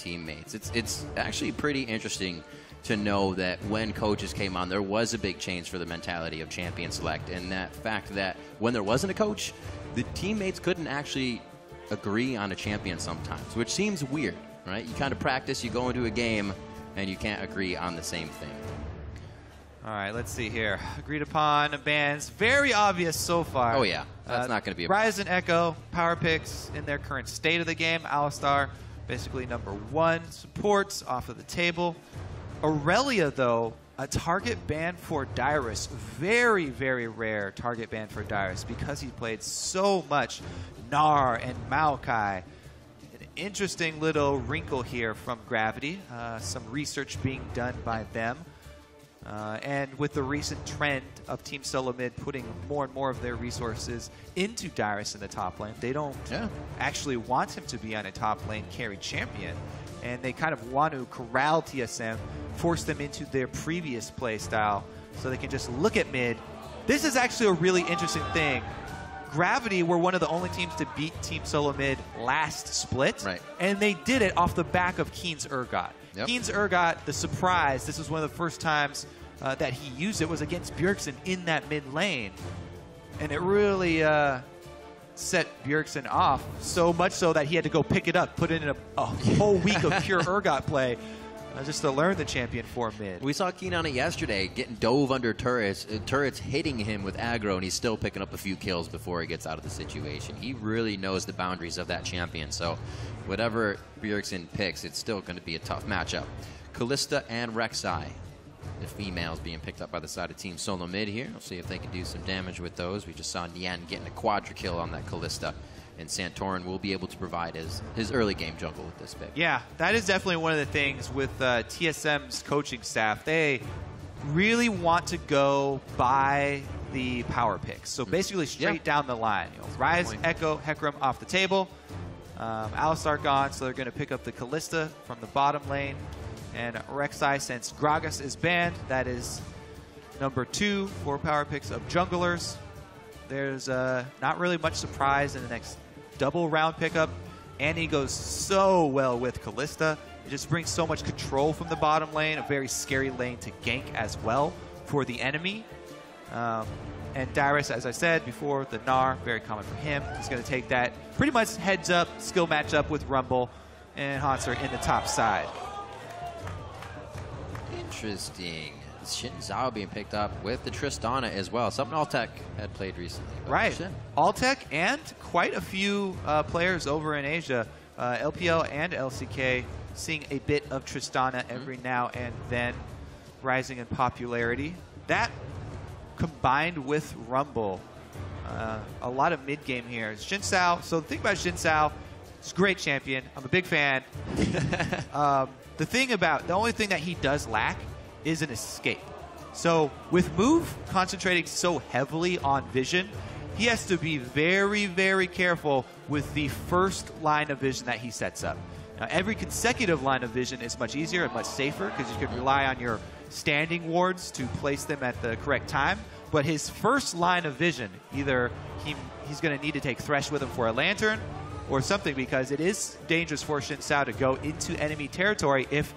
teammates. It's actually pretty interesting to know that when coaches came on, there was a big change for the mentality of Champion Select, and that fact that when there wasn't a coach, the teammates couldn't actually agree on a champion sometimes, which seems weird, right? You kind of practice, you go into a game, and you can't agree on the same thing. All right, let's see here. Agreed upon bans. Very obvious so far. Oh, yeah. That's not going to be a Rise and Echo, power picks in their current state of the game. Alistar, basically #1. Supports off of the table. Aurelia, though, a target ban for Dyrus. Very, very rare target ban for Dyrus because he played so much Gnar and Maokai. An interesting little wrinkle here from Gravity. Some research being done by them. And with the recent trend of Team Solo Mid putting more and more of their resources into Dyrus in the top lane, they don't actually want him to be on a top lane carry champion. And they kind of want to corral TSM, force them into their previous play style so they can just look at mid. This is actually a really interesting thing. Gravity were one of the only teams to beat Team Solo Mid last split, and they did it off the back of Keen's Urgot. Keen's Urgot, the surprise, this was one of the first times that he used it was against Bjergsen in that mid lane. And it really set Bjergsen off, so much so that he had to go pick it up, put in a whole week of pure Urgot play just to learn the champion for mid. We saw Keen on it yesterday, getting dove under turrets, turrets hitting him with aggro, and he's still picking up a few kills before he gets out of the situation. He really knows the boundaries of that champion, so whatever Bjergsen picks, it's still going to be a tough matchup. Kalista and Rek'Sai, the females being picked up by the side of Team Solo Mid here. We'll see if they can do some damage with those. We just saw Nian getting a quadra kill on that Kalista, and Santorin will be able to provide his early game jungle with this pick. Yeah, that is definitely one of the things with TSM's coaching staff. They really want to go by the power picks. So basically straight down the line. You know, Rise, Echo, Hecarim off the table. Alistar gone, so they're going to pick up the Kalista from the bottom lane. And Rek'Sai, since Gragas is banned, that is #2 for power picks of junglers. There's not really much surprise in the next double round pickup. Annie goes so well with Kalista. It just brings so much control from the bottom lane, a very scary lane to gank as well for the enemy. And Dyrus, as I said before, the Gnar, very common for him. He's going to take that pretty much heads up, skill matchup with Rumble and Hanser in the top side. Interesting. Xin Zhao being picked up with the Tristana as well. Something Altec had played recently. Right. Altec and quite a few players over in Asia, LPL and LCK, seeing a bit of Tristana every now and then, rising in popularity. That combined with Rumble, a lot of mid-game here. Xin Zhao, so the thing about Xin Zhao, he's a great champion. I'm a big fan. The only thing that he does lack is an escape. So with Move concentrating so heavily on vision, he has to be very, very careful with the first line of vision that he sets up. Now, every consecutive line of vision is much easier and much safer because you can rely on your standing wards to place them at the correct time. But his first line of vision, either he's going to need to take Thresh with him for a lantern or something, because it is dangerous for Xin Zhao to go into enemy territory. If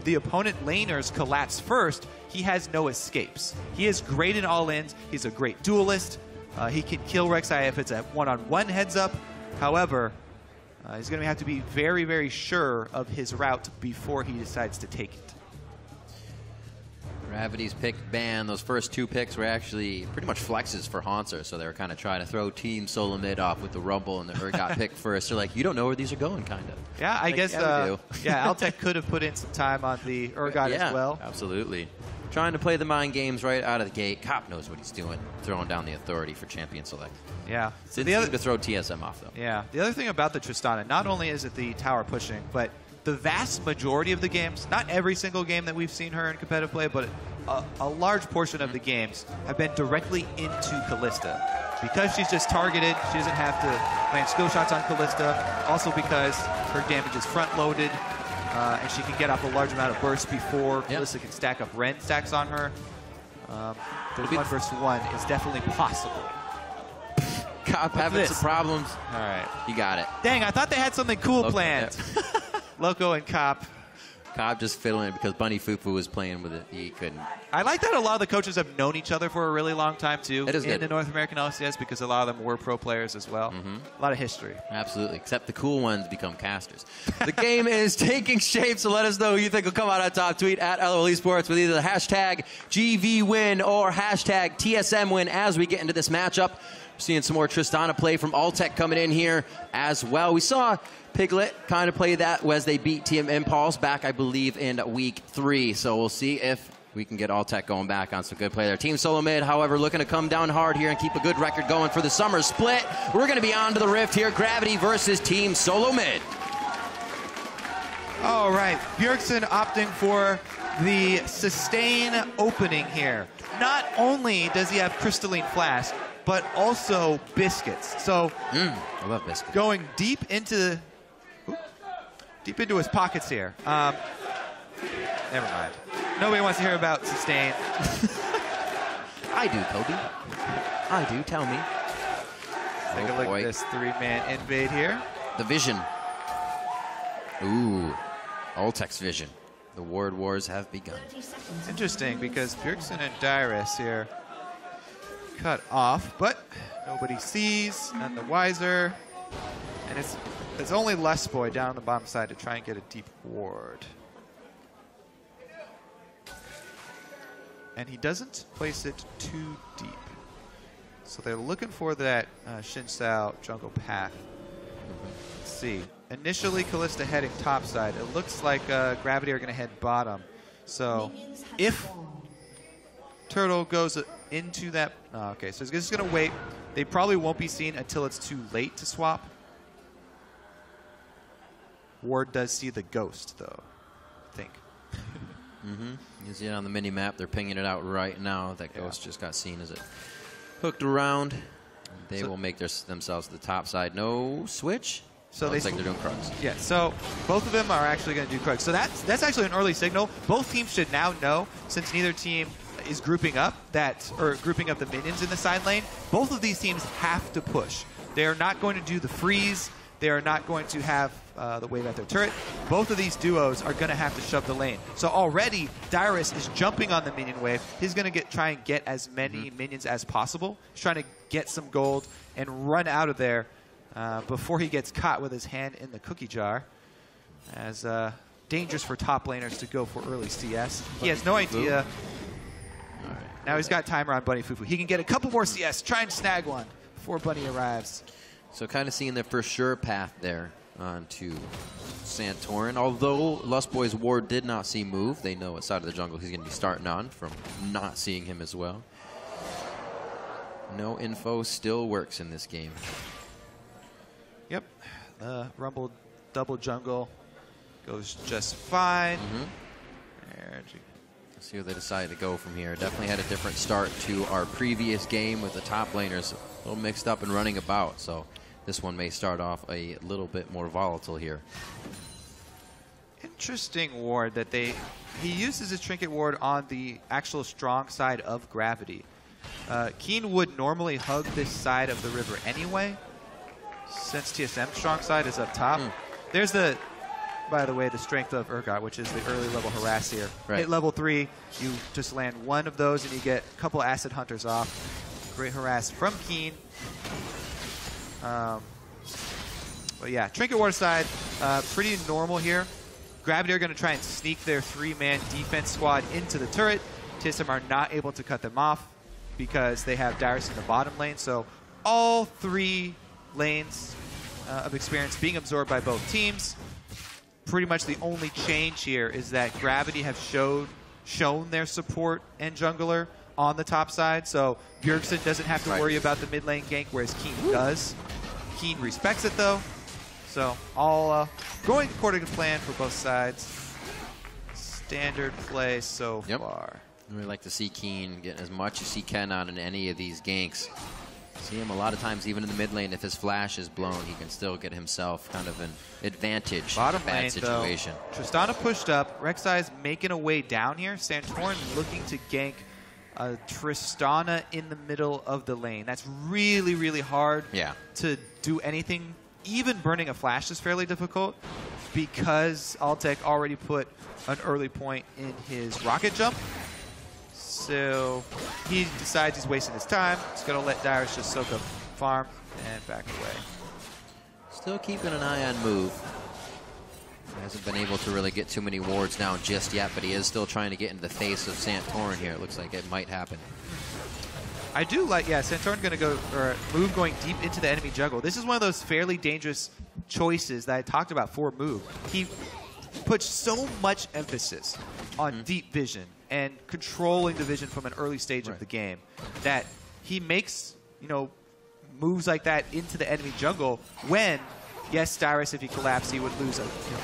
the opponent laners collapse first, he has no escapes. He is great in all-ins. He's a great duelist. He can kill Rek'Sai if it's a one-on-one heads-up. However, he's going to have to be very, very sure of his route before he decides to take it. Gravity's pick ban. Those first 2 picks were actually pretty much flexes for Hanser, so they were kind of trying to throw Team Solo Mid off with the Rumble and the Urgot pick first. They're like, you don't know where these are going, kind of. Yeah, I guess, Altec could have put in some time on the Urgot as well. Absolutely. Trying to play the mind games right out of the gate. Cop knows what he's doing, throwing down the authority for Champion Select. Yeah. So the other to throw TSM off, though. Yeah. The other thing about the Tristana, not only is it the tower pushing, but the vast majority of the games, not every single game that we've seen her in competitive play, but a large portion of the games have been directly into Kalista. Because she's just targeted, she doesn't have to land skill shots on Kalista. Also because her damage is front-loaded, and she can get off a large amount of burst before Kalista can stack up Ren stacks on her. The 1 versus 1 is definitely possible. Cop having some problems. All right. You got it. Dang, I thought they had something cool planned. Loco and Cop. Cobb just fiddling it because Bunny Fufu was playing with it. He couldn't. I like that a lot of the coaches have known each other for a really long time, too, It is in good. the North American LCS because a lot of them were pro players as well. A lot of history. Absolutely, except the cool ones become casters. The game is taking shape, so let us know who you think will come out on top. Tweet at LOL Esports with either the hashtag GVWin or hashtag TSMWin as we get into this matchup. Seeing some more Tristana play from Alltech coming in here as well. We saw Piglet kind of play that as they beat Team Impulse back, I believe, in week 3. So we'll see if we can get Alltech going back on some good play there. Team Solo Mid, however, looking to come down hard here and keep a good record going for the summer split. We're going to be on to the Rift here. Gravity versus Team Solo Mid. All right, Bjergsen opting for the sustain opening here. Not only does he have Crystalline Flash, but also Biscuits. So I love Biscuits. going deep into his pockets here. Never mind. Nobody wants to hear about sustain. I do, Kobe. I do. Tell me. Take a look at this 3-man invade here. The vision. Ooh. Alltech's vision. The Ward Wars have begun. It's interesting because Bjergsen and Dyrus here cut off, but nobody sees, none the wiser. And it's only Lustboy down on the bottom side to try and get a deep ward. And he doesn't place it too deep. So they're looking for that Xin Sao jungle path. Let's see. Initially, Kalista heading topside. It looks like Gravity are going to head bottom. So if Turtle goes into that... Oh, okay, so he's just going to wait. They probably won't be seen until it's too late to swap. Ward does see the ghost, though, I think. You see it on the mini-map. They're pinging it out right now. That ghost just got seen as it hooked around. They will make themselves the top side. No switch. So looks like they're doing Krugs. Yeah, so both of them are actually going to do Krugs. So that's actually an early signal. Both teams should now know, since neither team is grouping up grouping up the minions in the side lane. Both of these teams have to push. They are not going to do the freeze. They are not going to have the wave at their turret. Both of these duos are going to have to shove the lane. So already, Dyrus is jumping on the minion wave. He's going to try and get as many minions as possible. He's trying to get some gold and run out of there before he gets caught with his hand in the cookie jar. As dangerous for top laners to go for early CS. He has no idea. Now he's got timer on Bunny Fufu. He can get a couple more CS, try and snag one before Bunny arrives. So kind of seeing the for sure path there onto Santorin. Although Lustboy's ward did not see move, they know what side of the jungle he's going to be starting on from not seeing him as well. No info still works in this game. Yep. The Rumble double jungle goes just fine. Let's see where they decide to go from here. Definitely had a different start to our previous game with the top laners a little mixed up and running about. So this one may start off a little bit more volatile here. Interesting ward that he uses his trinket ward on the actual strong side of Gravity. Keen would normally hug this side of the river anyway, since TSM's strong side is up top. There's by the way, the strength of Urgot, which is the early level harass here. Right. Hit level 3, you just land one of those and you get a couple acid hunters off. Great harass from Keen. But yeah, trinket ward side, pretty normal here. Gravity are going to try and sneak their 3-man defense squad into the turret. TSM are not able to cut them off because they have Dyrus in the bottom lane. So all 3 lanes of experience being absorbed by both teams. Pretty much the only change here is that Gravity have shown their support and jungler on the top side. So Bjergsen doesn't have to worry about the mid lane gank, whereas Keen does. Keen respects it though. So all going according to plan for both sides. Standard play so far. We like to see Keen get as much as he can out in any of these ganks. See him a lot of times, even in the mid lane, if his flash is blown, he can still get himself kind of an advantage Bottom in a bad lane, situation. Though, Tristana pushed up. Rek'Sai's making a way down here. Santorin looking to gank Tristana in the middle of the lane. That's really, really hard to do anything. Even burning a flash is fairly difficult. because Altec already put an early point in his rocket jump. So he decides he's wasting his time. He's going to let Dyrus just soak up farm and back away. Still keeping an eye on Move. Hasn't been able to really get too many wards down just yet, but he is still trying to get into the face of Santorin here. It looks like it might happen. I do like, yeah, Santorin going to go, or Move going deep into the enemy jungle. This is one of those fairly dangerous choices that I talked about for Move. He puts so much emphasis on deep vision and controlling the vision from an early stage of the game that he makes, you know, moves like that into the enemy jungle when, yes, Dyrus, if he collapsed, he would lose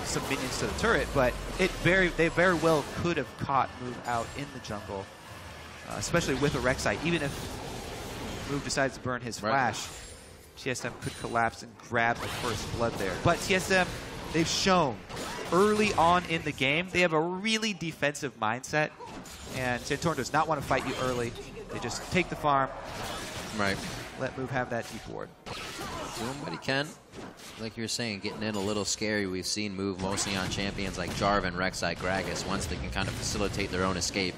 some minions to the turret, but they very well could have caught Move out in the jungle, especially with a Rek'Sai. Even if Move decides to burn his flash, TSM could collapse and grab the first blood there. But TSM, they've shown early on in the game, they have a really defensive mindset, and Santorin does not want to fight you early. They just take the farm, let Move have that deep ward. Doing what he can. Like you were saying, getting in a little scary. We've seen Move mostly on champions like Jarvan, Rek'Sai, Gragas. Once they can kind of facilitate their own escape,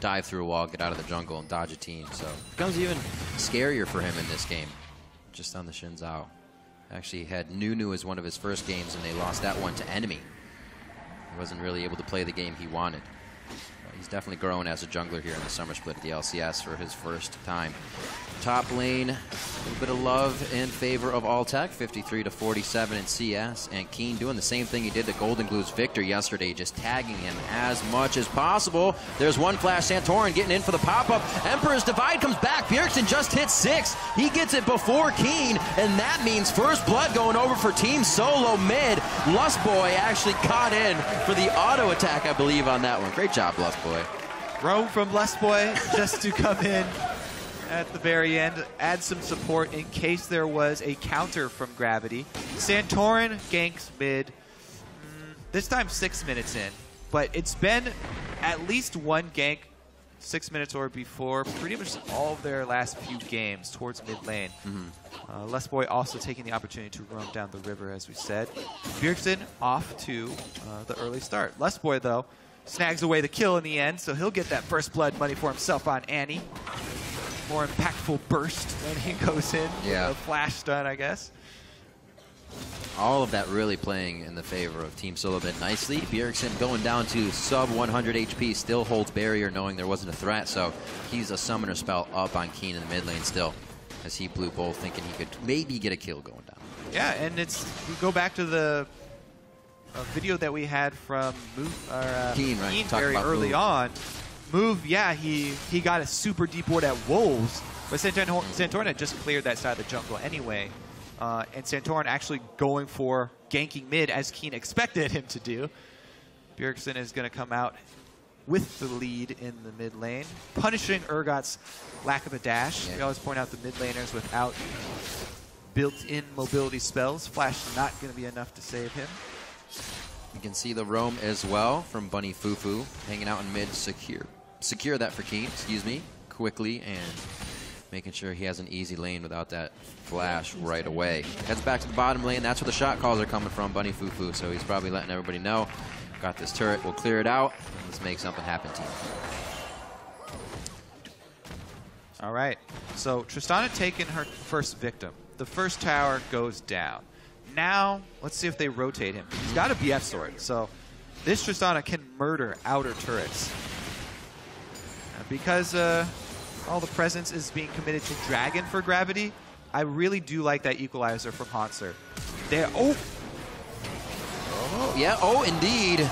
dive through a wall, get out of the jungle, and dodge a team. So it becomes even scarier for him in this game, just on the Xin Zhao. Actually had Nunu as one of his first games, and they lost that one to Enemy. He wasn't really able to play the game he wanted. But he's definitely grown as a jungler here in the summer split at the LCS for his first time. Top lane, a little bit of love in favor of Altec, 53-47 in CS, and Keen doing the same thing he did to Golden Glue's Victor yesterday, just tagging him as much as possible. There's one flash, Santorin getting in for the pop-up. Emperor's Divide comes back, Bjergsen just hit 6. He gets it before Keen, and that means first blood going over for Team Solo mid. Lustboy actually caught in for the auto attack, I believe, on that one. Great job, Lustboy. Roam from Lustboy just to come in at the very end, add some support in case there was a counter from Gravity. Santorin ganks mid, this time 6 minutes in, but it's been at least one gank 6 minutes or before pretty much all of their last few games towards mid lane. Lustboy also taking the opportunity to roam down the river, as we said. Bjergsen off to the early start. Lustboy, though, snags away the kill in the end, so he'll get that first blood money for himself on Annie. More impactful burst when he goes in. A flash stun, I guess. All of that really playing in the favor of Team Solo a bit nicely. Bjergsen going down to sub 100 HP, still holds barrier knowing there wasn't a threat, so he's a summoner spell up on Keen in the mid lane still, as he blew both, thinking he could maybe get a kill going down. Yeah, and it's, we go back to the video that we had from Keen very early on. Move, yeah, he got a super deep ward at Wolves, but Santorin had just cleared that side of the jungle anyway. And Santorin actually going for ganking mid, as Keen expected him to do. Bjergsen is going to come out with the lead in the mid lane, punishing Urgot's lack of a dash. We always point out the mid laners without built-in mobility spells. Flash not going to be enough to save him. You can see the roam as well from Bunny Fufu, hanging out in mid, secure that for Keen, quickly, and making sure he has an easy lane without that flash right away. Heads back to the bottom lane. That's where the shot calls are coming from, Bunny Fufu, so he's probably letting everybody know. Got this turret, we'll clear it out. Let's make something happen, team. All right, so Tristana taking her first victim. The first tower goes down. Now, let's see if they rotate him. He's got a BF sword, so this Tristana can murder outer turrets. Because all the presence is being committed to Dragon for Gravity, I really do like that equalizer from Hauntzer. Indeed.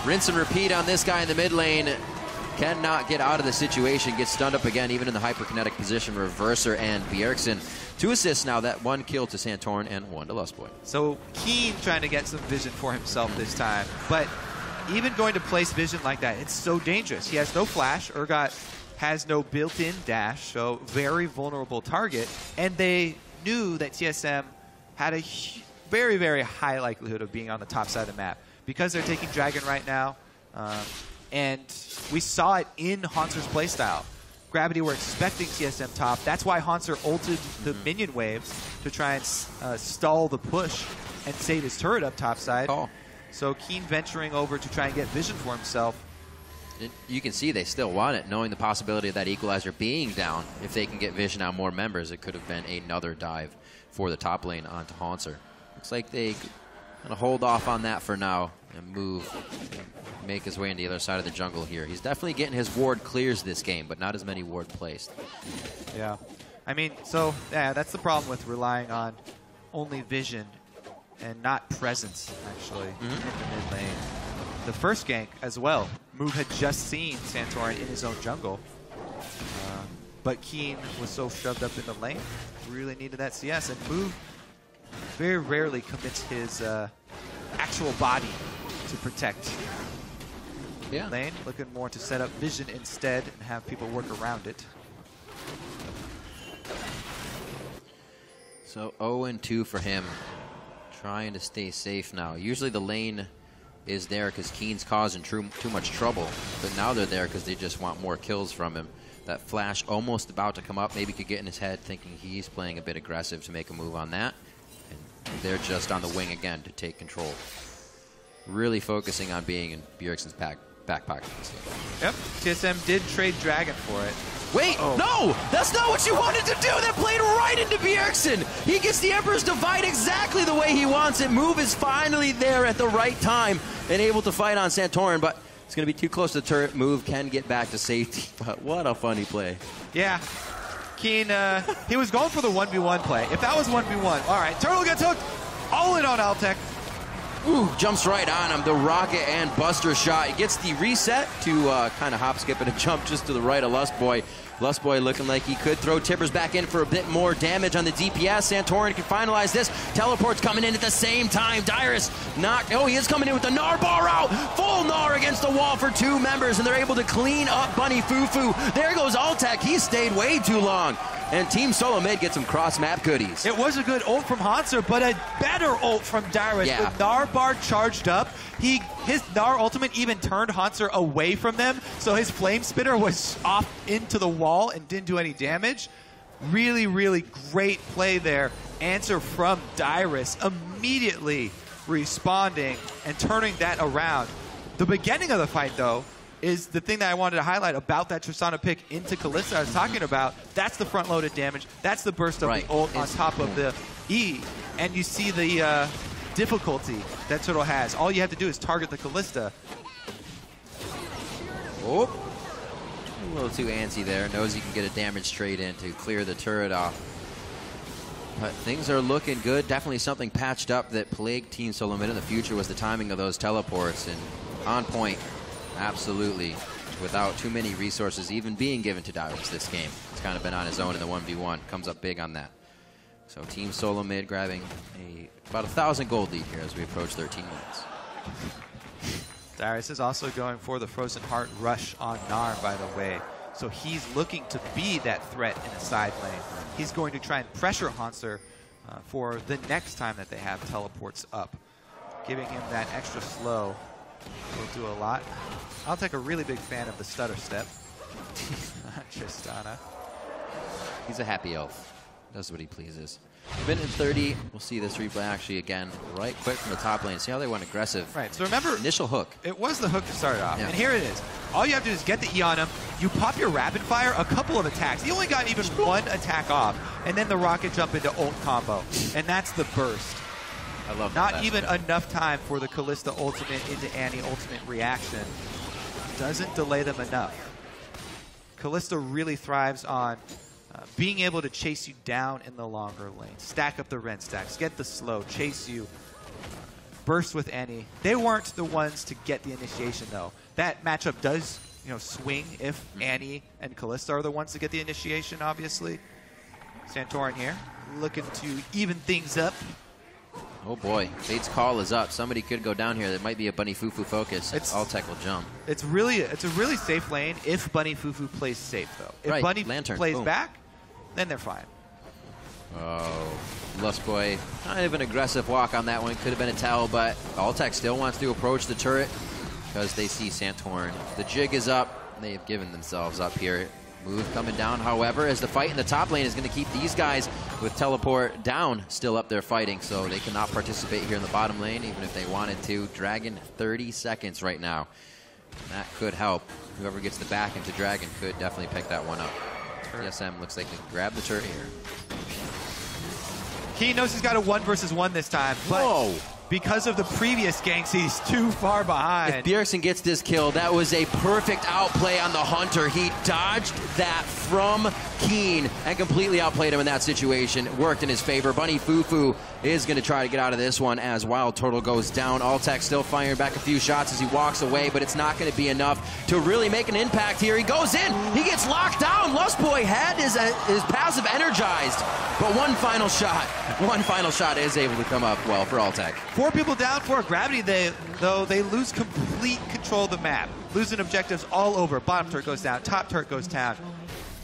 Rinse and repeat on this guy in the mid lane. Cannot get out of the situation. Gets stunned up again, even in the hyperkinetic position. Reverser and Bjergsen. 2 assists now. That 1 kill to Santorin and 1 to Lustboy. So Keen trying to get some vision for himself this time. But even going to place vision like that, it's so dangerous. He has no flash. Urgot has no built-in dash, so very vulnerable target. And they knew that TSM had a very, very high likelihood of being on the top side of the map. Because they're taking Dragon right now, and we saw it in Hauntzer's playstyle. Gravity were expecting TSM top. That's why Hauntzer ulted the minion waves to try and stall the push. and save his turret up topside. Oh. So Keen venturing over to try and get vision for himself. You can see they still want it, knowing the possibility of that equalizer being down. If they can get vision on more members, it could have been another dive for the top lane onto Haunter. Looks like they going to hold off on that for now and move, and make his way on the other side of the jungle here. He's definitely getting his ward clears this game, but not as many ward placed. Yeah. I mean, so, yeah, that's the problem with relying on only vision and not presence, actually, in the mid lane. The first gank as well. Move had just seen Santorin in his own jungle, but Keen was so shoved up in the lane, really needed that CS, and Move very rarely commits his actual body to protect lane, looking more to set up vision instead and have people work around it. So 0-2 for him, trying to stay safe now. Usually the lane is there because Keen's causing too much trouble, but now they're there because they just want more kills from him. That flash almost about to come up, maybe could get in his head thinking he's playing a bit aggressive to make a move on that. And they're just on the wing again to take control. Really focusing on being in Bjergsen's back pocket. Yep, TSM did trade Dragon for it. Wait, no! That's not what you wanted to do! That played right into Bjergsen! He gets the Emperor's Divide exactly the way he wants it. Move is finally there at the right time and able to fight on Santorin, but it's going to be too close to the turret. Move can get back to safety, but what a funny play. Yeah. Keen, he was going for the 1v1 play. If that was 1v1, all right, Turtle gets hooked. All in on Altec. Ooh, jumps right on him. The rocket and buster shot. He gets the reset to kind of hop, skip, and a jump just to the right of Lustboy. Lustboy looking like he could throw Tibbers back in for a bit more damage on the DPS. Santorin can finalize this. Teleport's coming in at the same time. Dyrus knocked. Oh, he is coming in with the Gnar bar out. Full Gnar against the wall for 2 members, and they're able to clean up Bunny Fufu. There goes Altec. He stayed way too long. And Team Solo Mid gets some cross-map goodies. It was a good ult from Haunter, but a better ult from Dyrus. Yeah. With Gnar bar charged up, his Gnar ultimate even turned Haunter away from them, so his Flame Spitter was off into the wall and didn't do any damage. Really, really great play there. Answer from Dyrus, immediately responding and turning that around. The beginning of the fight, though, is the thing that I wanted to highlight about that Tristana pick into Kalista I was talking about. That's the front-loaded damage. That's the burst of the ult on top of the E. And you see the difficulty that Turtle has. All you have to do is target the Kalista. Oh, a little too antsy there. Knows he can get a damage trade in to clear the turret off. But things are looking good. Definitely something patched up that plagued Team Solo Mid in the future was the timing of those teleports. And on point. Absolutely, without too many resources even being given to Dyrus this game. He's kind of been on his own in the 1v1. Comes up big on that. So Team Solo Mid grabbing about 1,000 gold lead here as we approach 13 minutes. Dyrus is also going for the Frozen Heart Rush on Gnar, by the way. So he's looking to be that threat in a side lane. He's going to try and pressure Haunter for the next time that they have teleports up. Giving him that extra slow will do a lot. I'll take a really big fan of the stutter step. Tristana. He's a happy elf. Does what he pleases. Minute and 30. We'll see this replay actually again right quick from the top lane. See how they went aggressive. Right, so remember, initial hook. It was the hook to start it off. Yeah. And here it is. All you have to do is get the E on him. You pop your rapid fire, a couple of attacks. He only got even 1 attack off. And then the rocket jump into ult combo. And that's the burst. I love that. Not That's even good. Enough time for the Kalista ultimate into Annie ultimate reaction. Doesn't delay them enough. Kalista really thrives on being able to chase you down in the longer lane. Stack up the Ren stacks, get the slow, chase you, burst with Annie. They weren't the ones to get the initiation, though. That matchup does, swing if Annie and Kalista are the ones to get the initiation, obviously. Santorin here, looking to even things up. Oh boy, Fate's call is up. Somebody could go down here. That might be a Bunny Fufu focus. Altec will jump. It's a really safe lane if Bunny Fufu plays safe, though. If Bunny plays back, then they're fine. Oh, Lustboy, kind of an aggressive walk on that one. Could have been a towel, but Altec still wants to approach the turret because they see Santorin. The jig is up. They have given themselves up here. Move coming down, however, as the fight in the top lane is going to keep these guys with teleport down still up there fighting, so they cannot participate here in the bottom lane, even if they wanted to. Dragon, 30 seconds right now. That could help. Whoever gets the back into Dragon could definitely pick that one up. TSM looks like they can grab the turret here. He knows he's got a 1 versus 1 this time, but because of the previous ganks, he's too far behind. If Bjergsen gets this kill, that was a perfect outplay on the Hunter. He dodged that from Keen and completely outplayed him in that situation. It worked in his favor. Bunny Fufu is going to try to get out of this one as Wild Turtle goes down. Altec still firing back a few shots as he walks away, but it's not going to be enough to really make an impact here. He goes in. He gets locked down. Lustboy had his passive energized, but one final shot is able to come up well for Altec. 4 people down for Gravity, though they lose complete control of the map. Losing objectives all over. Bottom turret goes down, top turret goes down.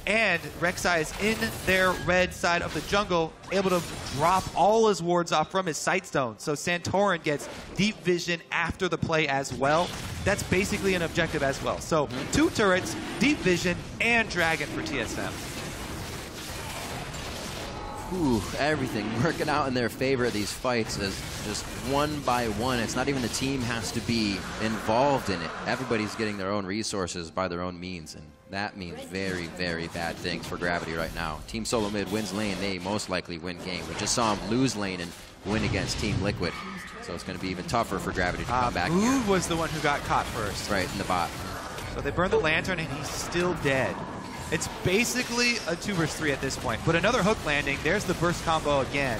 And Rek'Sai is in their red side of the jungle, able to drop all his wards off from his Sightstone. So Santorin gets deep vision after the play as well. That's basically an objective as well. So 2 turrets, deep vision, and Dragon for TSM. Ooh, everything working out in their favor. These fights is just one by one. It's not even the team has to be involved in it. Everybody's getting their own resources by their own means, and that means very, very bad things for Gravity right now. Team Solo Mid wins lane, they most likely win game. We just saw him lose lane and win against Team Liquid, so it's going to be even tougher for Gravity to come back. Mood was the one who got caught first. Right, in the bot. So they burned the Lantern, and he's still dead. It's basically a 2 versus 3 at this point. But another hook landing. There's the burst combo again.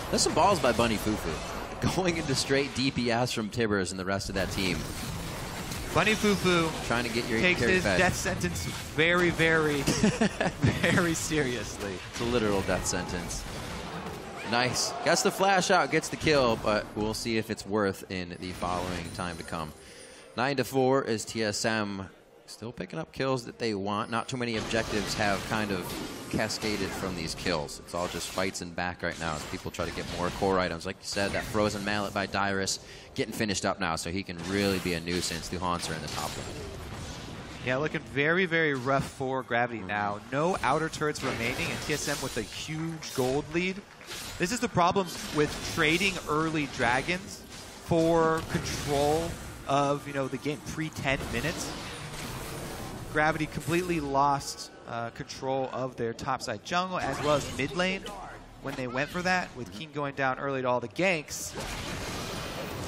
There's some balls by Bunny Fufu. Going into straight DPS from Tibbers and the rest of that team. Bunny Fufu trying to get your takes his fed. death sentence very, very, very seriously. It's a literal death sentence. Nice. Gets the flash out, gets the kill, but we'll see if it's worth in the following time to come. 9-4 is TSM. Still picking up kills that they want. Not too many objectives have kind of cascaded from these kills. It's all just fights and back right now as people try to get more core items. Like you said, that Frozen Mallet by Dyrus getting finished up now, so he can really be a nuisance to Haunter in the top lane. Yeah, looking very, very rough for Gravity now. No outer turrets remaining, and TSM with a huge gold lead. This is the problem with trading early dragons for control of, the game pre-10 minutes. Gravity completely lost control of their topside jungle as well as mid lane when they went for that, with Keen going down early to all the ganks.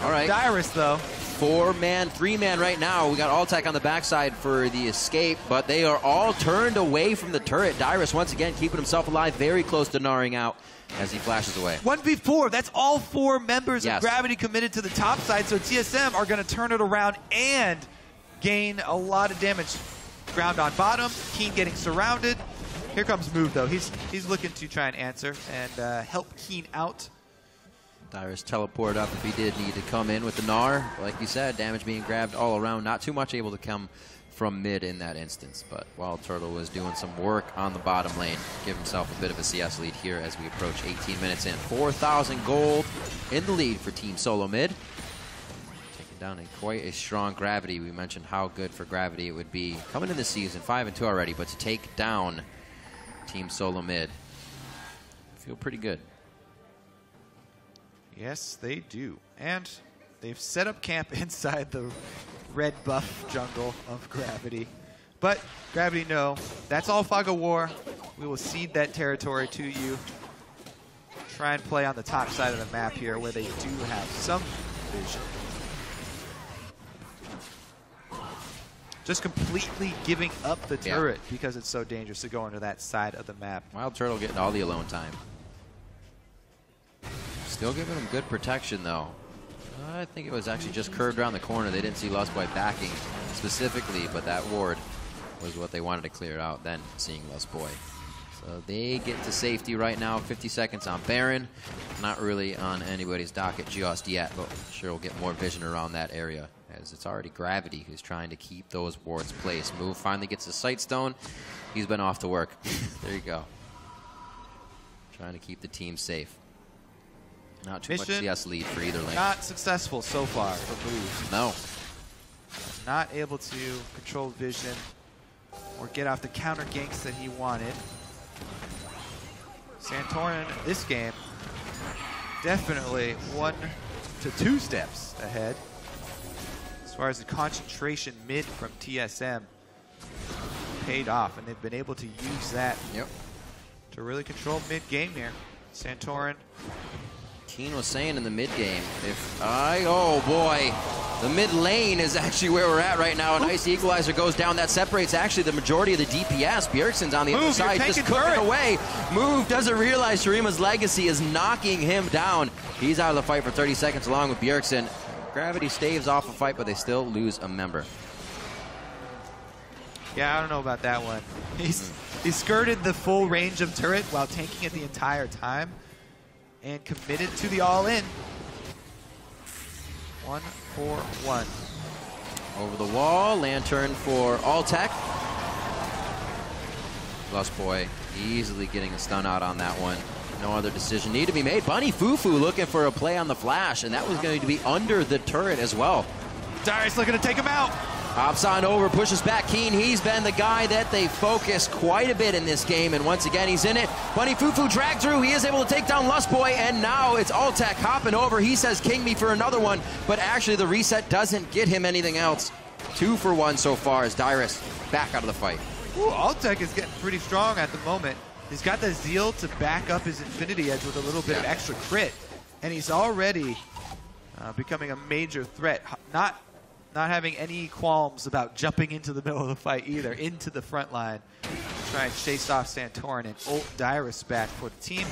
All right. Dyrus, though. 4-man, 3-man right now. We got Altec on the backside for the escape, but they are all turned away from the turret. Dyrus, once again, keeping himself alive, very close to gnawing out as he flashes away. 1v4. That's all 4 members of Gravity committed to the top side, so TSM are going to turn it around and gain a lot of damage. Ground on bottom, Keen getting surrounded. Here comes Move, though. He's looking to try and answer and help Keen out. Dyrus teleport up if he did need to come in with the Gnar. Like you said, damage being grabbed all around. Not too much able to come from mid in that instance, but Wild Turtle was doing some work on the bottom lane. Give himself a bit of a CS lead here as we approach 18 minutes in. 4,000 gold in the lead for Team Solo Mid. Down in quite a strong Gravity. We mentioned how good for Gravity it would be coming in this season, 5-2 already, but to take down Team Solo Mid, feel pretty good. Yes, they do. And they've set up camp inside the red buff jungle of Gravity. But Gravity, no, that's all Fog of War. We will cede that territory to you. Try and play on the top side of the map here where they do have some vision. Just completely giving up the turret because it's so dangerous to go into that side of the map. Wild Turtle getting all the alone time. Still giving him good protection, though. I think it was actually just curved around the corner. They didn't see Lustboy backing specifically, but that ward was what they wanted to clear out, then seeing Lustboy. So they get to safety right now. 50 seconds on Baron. Not really on anybody's docket just yet, but I'm sure we'll get more vision around that area, as it's already Gravity who's trying to keep those wards placed. Move finally gets the Sightstone. He's been off to work. There you go. Trying to keep the team safe. Not too much CS lead for either lane. Not successful so far for Move. No. Not able to control vision or get off the counter ganks that he wanted. Santorin, this game, definitely 1 to 2 steps ahead. As far as the concentration mid from TSM paid off, and they've been able to use that to really control mid-game here. Santorin. Keen was saying in the mid-game, oh boy, the mid lane is actually where we're at right now. A nice equalizer goes down. That separates actually the majority of the DPS. Bjergsen's on the other side, just cooking away. Move doesn't realize Shurima's legacy is knocking him down. He's out of the fight for 30 seconds along with Bjergsen. Gravity staves off a fight, but they still lose a member. Yeah, I don't know about that one. He skirted the full range of turret while tanking it the entire time and committed to the all-in. 1-4-1. Over the wall, Lantern for Altec. Lustboy easily getting a stun out on that one. No other decision need to be made. Bunny Fufu looking for a play on the flash, and that was going to be under the turret as well. Darius looking to take him out. Hops on over, pushes back Keen. He's been the guy that they focus quite a bit in this game, and once again, he's in it. Bunny Fufu dragged through. He is able to take down Lustboy, and now it's Altec hopping over. He says, "King me for another one," but actually the reset doesn't get him anything else. 2 for 1 so far as Dyrus back out of the fight. Ooh, Altec is getting pretty strong at the moment. He's got the Zeal to back up his Infinity Edge with a little bit of extra crit, and he's already becoming a major threat. Not having any qualms about jumping into the middle of the fight either, into the front line to try and chase off Santorin and ult Dyrus back for the team.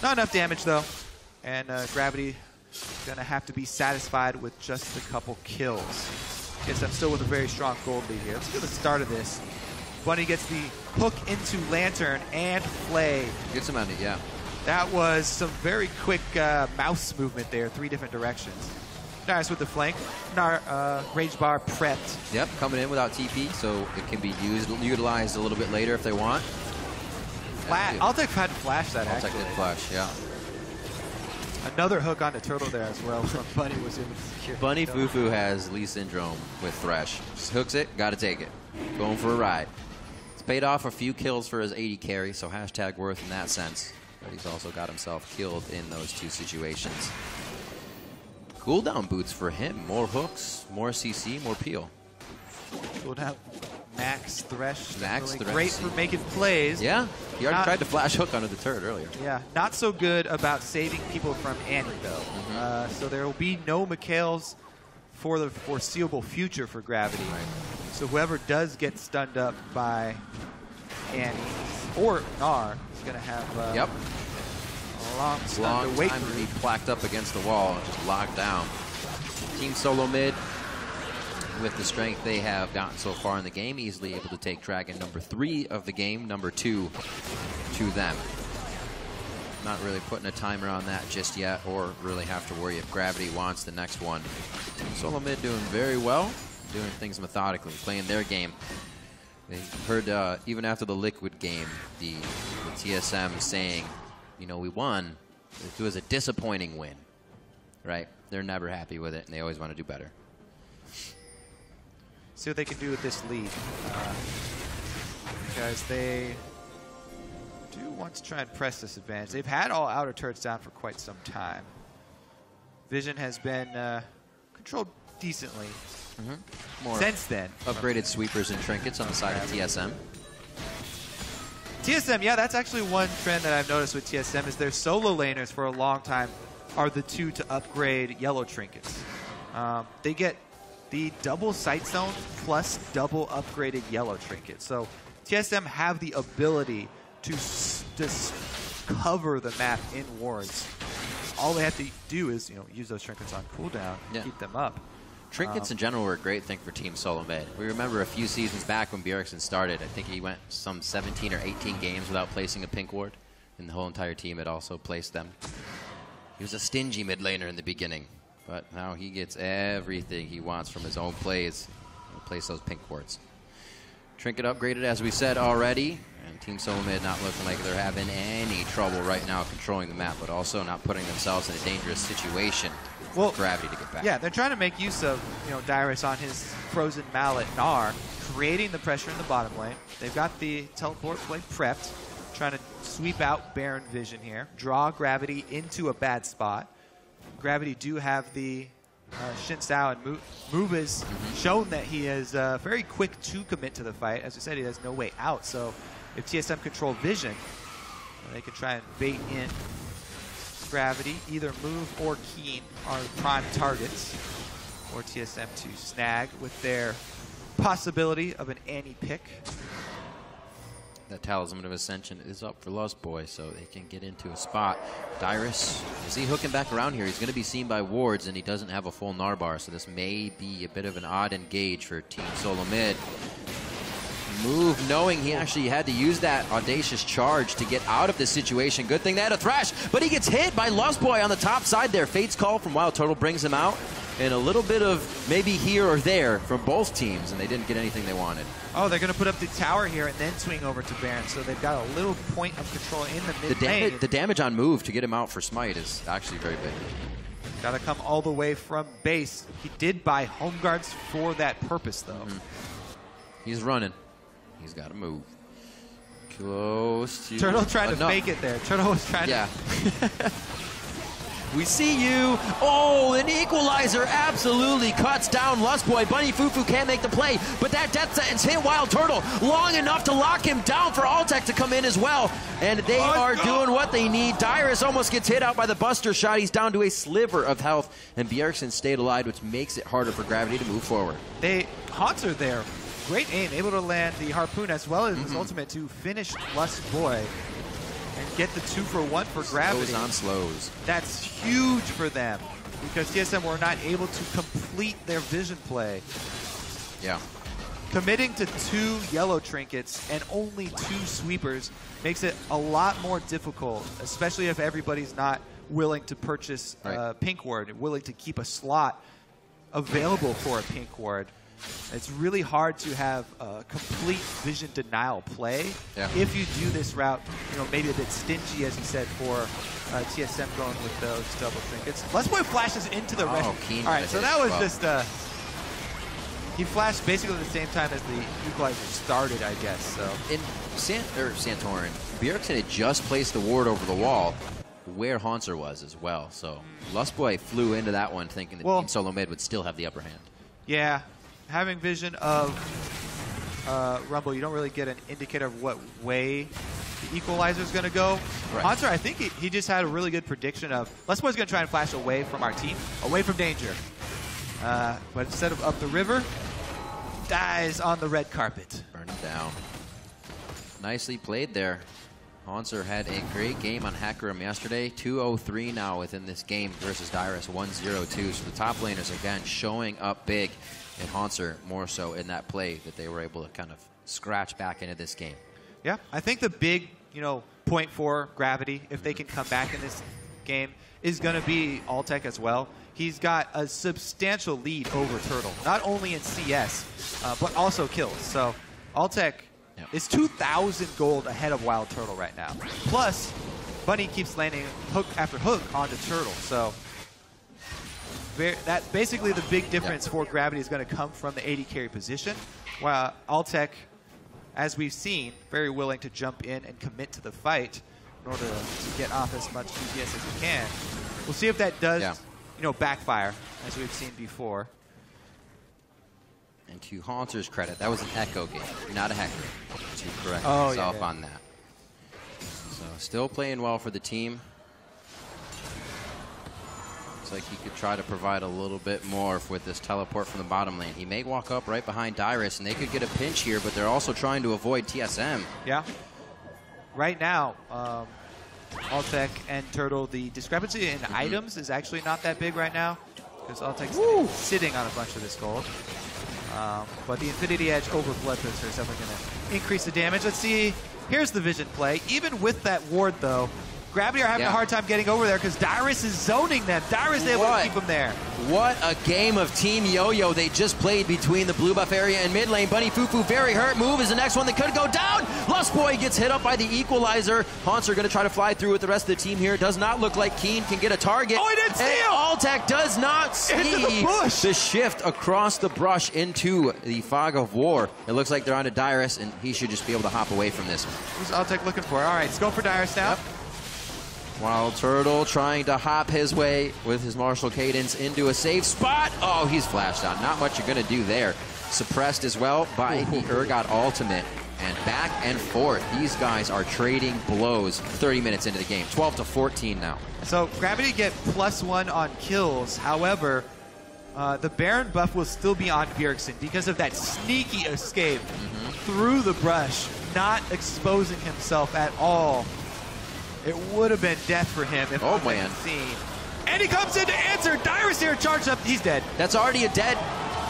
Not enough damage though, and Gravity going to have to be satisfied with just a couple kills. Guess I'm still with a very strong gold lead here. Let's get the start of this. Bunny gets the hook into Lantern and Flay. Gets him on it, yeah. That was some very quick mouse movement there, 3 different directions. Darius with the flank. Rage bar prepped. Yep, coming in without TP, so it can be utilized a little bit later if they want. Altec had to flash that, actually. Altec did flash, yeah. Another hook on the turtle there as well from Bunny was able to secure. Bunny Fufu has Lee Syndrome with Thresh. Just hooks it, gotta take it. Going for a ride. It's paid off a few kills for his 80 carry, so hashtag worth in that sense. But he's also got himself killed in those 2 situations. Cooldown boots for him. More hooks, more CC, more peel. Cooldown max Thresh. Max Thresh. Great for making plays. Yeah, he already tried to flash hook under the turret earlier. Yeah, not so good about saving people from Annie though. So there will be no Mikhails for the foreseeable future for Gravity. Right. So whoever does get stunned up by Annie or Gnar is going to have a long time wait to be placked up against the wall and just locked down. Team Solo Mid, with the strength they have gotten so far in the game, easily able to take Dragon number 3 of the game, number 2 to them. Not really putting a timer on that just yet, or really have to worry if Gravity wants the next one. Team Solo Mid doing very well, doing things methodically, playing their game. They heard even after the Liquid game, the TSM saying, you know, we won. It was a disappointing win, right? They're never happy with it, and they always want to do better. See what they can do with this lead. Because they do want to try and press this advantage. They've had all outer turrets down for quite some time. Vision has been controlled decently More since then. Upgraded sweepers and trinkets on the side of TSM. TSM, yeah, that's actually one trend that I've noticed with TSM is their solo laners for a long time are the 2 to upgrade yellow trinkets. They get the double sight zone plus double upgraded yellow trinket. So TSM have the ability to just cover the map in wards. All they have to do is, you know, use those trinkets on cooldown, keep them up. Trinkets in general were a great thing for Team Solo Mid. We remember a few seasons back when Bjergsen started, I think he went some 17 or 18 games without placing a pink ward, and the whole entire team had also placed them. He was a stingy mid laner in the beginning, but now he gets everything he wants from his own plays. He'll place those pink wards. Trinket upgraded, as we said already, and Team Solo Mid not looking like they're having any trouble right now controlling the map, but also not putting themselves in a dangerous situation. Gravity to get back. Yeah, they're trying to make use of, you know, Dyrus on his Frozen Mallet Gnar, creating the pressure in the bottom lane. They've got the teleport play prepped, trying to sweep out Baron Vision here, draw Gravity into a bad spot. Gravity do have the Xin Sao, and Move has shown that he is very quick to commit to the fight. As I said, he has no way out, so if TSM control Vision, they can try and bait in Gravity. Either Move or Keen are prime targets for TSM to snag with their possibility of an Annie pick. That Talisman of Ascension is up for Lust Boy, so they can get into a spot. Dyrus, is he hooking back around here? He's going to be seen by wards, and he doesn't have a full Narbar, so this may be a bit of an odd engage for Team Solo Mid. Move knowing he actually had to use that audacious charge to get out of this situation. Good thing they had a Thrash, but he gets hit by Lust Boy on the top side there. Fate's Call from Wild Turtle brings him out, and a little bit of maybe here or there from both teams, and they didn't get anything they wanted. Oh, they're going to put up the tower here and then swing over to Baron, so they've got a little point of control in the mid lane. The damage on Move to get him out for Smite is actually very big. Got to come all the way from base. He did buy home guards for that purpose, though. He's running. He's got to move. Close to... Turtle trying to fake it there. Turtle was trying to... We see you. Oh, an equalizer absolutely cuts down Lust Boy. Bunny Fufu can't make the play, but that death sentence hit Wild Turtle long enough to lock him down for Altec to come in as well. And they are doing what they need. Dyrus almost gets hit out by the Buster shot. He's down to a sliver of health, and Bjergsen stayed alive, which makes it harder for Gravity to move forward. Haunter there. Great aim, able to land the Harpoon as well as his ultimate to finish Lust Boy and get the 2-for-1 for Gravity. Slows on slows. That's huge for them because TSM were not able to complete their vision play. Yeah. Committing to 2 yellow trinkets and only 2 sweepers makes it a lot more difficult, especially if everybody's not willing to purchase pink ward, willing to keep a slot available for a pink ward. It's really hard to have a complete vision denial play if you do this route, maybe a bit stingy, as you said, for TSM going with those double trinkets. Lust Boy flashes into the red. All right, so that was just he flashed basically at the same time as the equalizer started, I guess. So in Santorin, Bjergsen had just placed the ward over the wall where Haunter was as well. So Lust Boy flew into that one thinking that Team Solo Mid would still have the upper hand. Yeah. Having vision of Rumble, you don't really get an indicator of what way the equalizer is going to go. Haunter, I think he just had a really good prediction of Lust Boy's going to try and flash away from our team, away from danger. But instead of up the river, dies on the red carpet. Burn him down. Nicely played there. Haunter had a great game on Hackroom yesterday. 2-0-3 now within this game versus Dyrus 1-0-2. So the top laners again showing up big. And Haunter more so in that play that they were able to kind of scratch back into this game. Yeah, I think the big, point for Gravity, if they can come back in this game, is going to be Altec as well. He's got a substantial lead over Turtle, not only in CS, but also kills. So Altec is 2,000 gold ahead of Wild Turtle right now. Plus, Bunny keeps landing hook after hook onto Turtle. So that basically the big difference for Gravity is going to come from the AD carry position, while Altec, as we've seen, very willing to jump in and commit to the fight in order to get off as much DPS as he can. We'll see if that does, backfire, as we've seen before. And to Haunter's credit, that was an echo game, not a hacker, to correct himself on that. So still playing well for the team. Like he could try to provide a little bit more with this teleport from the bottom lane. He may walk up right behind Dyrus, and they could get a pinch here, but they're also trying to avoid TSM. Yeah. Right now, Altec and Turtle, the discrepancy in items is actually not that big right now, because Altec's sitting on a bunch of this gold. But the Infinity Edge over Blood Booster is definitely going to increase the damage. Let's see. Here's the vision play. Even with that ward, though, Gravity are having a hard time getting over there because Dyrus is zoning them. Dyrus able to keep them there. What a game of Team Yo-Yo they just played between the blue buff area and mid lane. Bunny Fufu very hurt. Move is the next one that could go down. Lust Boy gets hit up by the equalizer. Haunts are going to try to fly through with the rest of the team here. Does not look like Keen can get a target. Oh, he didn't see him! Altec does not see the shift across the brush into the fog of war. It looks like they're onto Dyrus, and he should just be able to hop away from this one. Who's Altec looking for? All right, let's go for Dyrus now. Yep. Wild Turtle trying to hop his way with his martial cadence into a safe spot. Oh, he's flashed out. Not much you're going to do there. Suppressed as well by the Urgot ultimate. And back and forth. These guys are trading blows 30 minutes into the game. 12-14 now. So Gravity get +1 on kills. However, the Baron buff will still be on Bjergsen because of that sneaky escape through the brush, not exposing himself at all. It would have been death for him if it been seen. And he comes in to answer. Dyrus here charged up. He's dead. That's already a dead.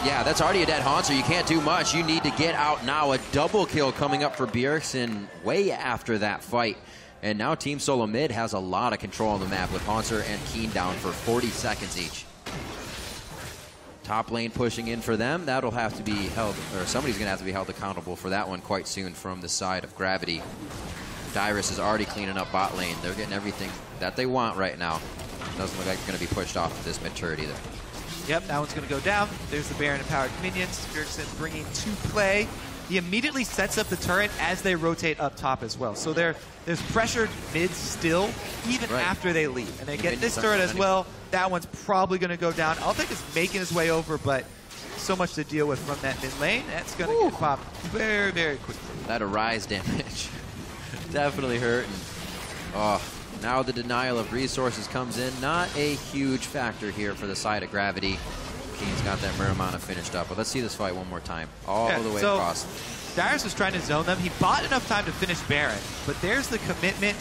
Yeah, that's already a dead Haunter. You can't do much. You need to get out now. A double kill coming up for Bjergsen way after that fight. And now Team Solo Mid has a lot of control on the map with Haunter and Keen down for 40 seconds each. Top lane pushing in for them. That'll have to be held, or somebody's going to have to be held accountable for that one quite soon from the side of Gravity. Dyrus is already cleaning up bot lane. They're getting everything that they want right now. Doesn't look like it's going to be pushed off at this mid-turret either. Yep, that one's going to go down. There's the Baron empowered minions. Bjergsen bringing to play. He immediately sets up the turret as they rotate up top as well. So there's pressured mid still, even after they leave. And they get this turret as well. That one's probably going to go down. Altec is making his way over, but so much to deal with from that mid lane. That's going to get popped very, very quickly. That Arise damage definitely hurting. Oh, now the denial of resources comes in. Not a huge factor here for the side of Gravity. Keen's got that Muramana finished up. But let's see this fight one more time. All the way across. Dyrus was trying to zone them. He bought enough time to finish Baron. But there's the commitment